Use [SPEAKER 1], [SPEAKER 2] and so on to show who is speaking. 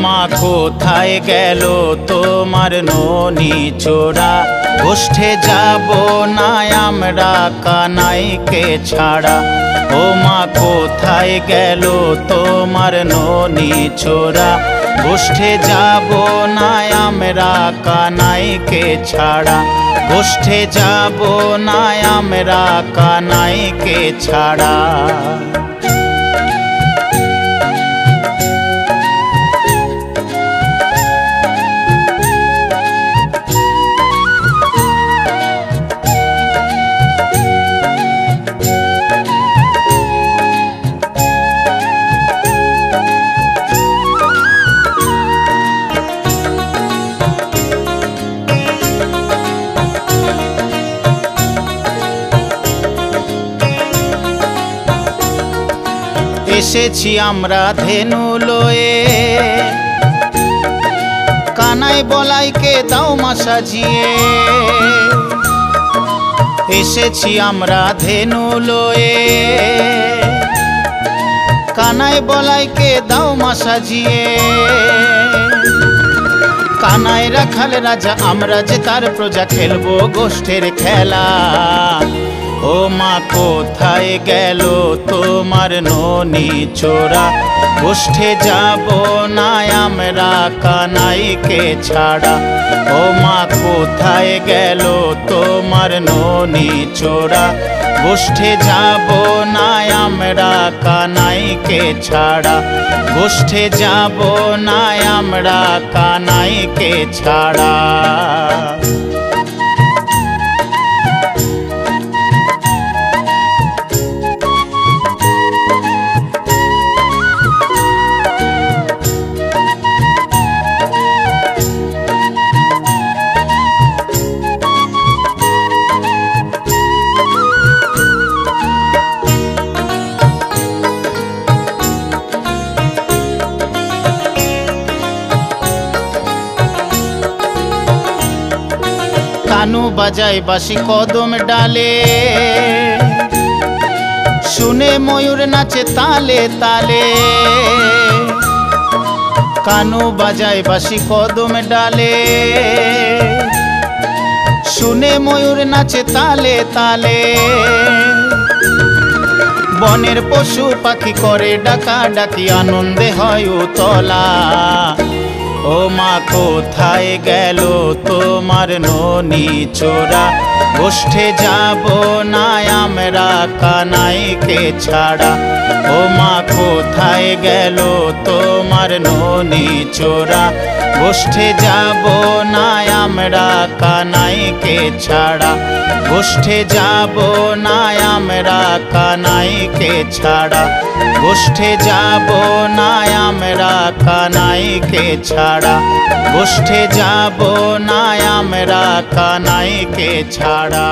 [SPEAKER 1] মা কোথায় গেল তোমার ননি চোরা, গোষ্ঠে যাব না আমরা কানাইকে ছাড়া। ও মা কোথায় গেল তোমার ননি চোরা, গোষ্ঠে যাব না আমরা কানাইকে ছাড়া। গোষ্ঠে যাব না আমরা কানাইকে ছাড়া। এসেছি আমরা ধেনু লয়ে, কানাই বলাইকে দাও মা সাজিয়ে। এসেছি আমরা ধেনু লয়ে, কানাই বলাইকে দাও মা সাজিয়ে। কানাই রাখাল রাজা আমরা যে তার প্রজা, খেলবো গোষ্ঠের খেলা। ও মা কোথায় গেল তোমার ননি চোরা, গোষ্ঠে যাব না আমরা কানাইকে ছাড়া। ও মা কোথায় গেল তোমার ননি চোরা, গোষ্ঠে যাব না আমরা কানাইকে ছাড়া। গোষ্ঠে যাব না আমরা কানাইকে ছাড়া। কানু বাজায় বাঁশি কদম ডালে, শুনে ময়ূর নাচে তালে তালে। কানু বাজায় বাঁশি কদম ডালে, শুনে ময়ূর নাচে তালে তালে। বনের পশু পাখি করে ডাকা ডাকি, আনন্দে হয় উতলা। ও মা কোথায় গেল তোমার ননি চোরা, গোষ্ঠে যাব না আমরা কানাইকে ছাড়া। ও মা কোথায় গেল তোমার ননি চোরা, গোষ্ঠে যাব না আমরা কানাইকে ছাড়া। গোষ্ঠে যাব না আমরা কানাইকে ছাড়া। গোষ্ঠে যাব না আমরা কানাইকে ছাড়া। গোষ্ঠে যাব না আমরা কানাইকে ছাড়া।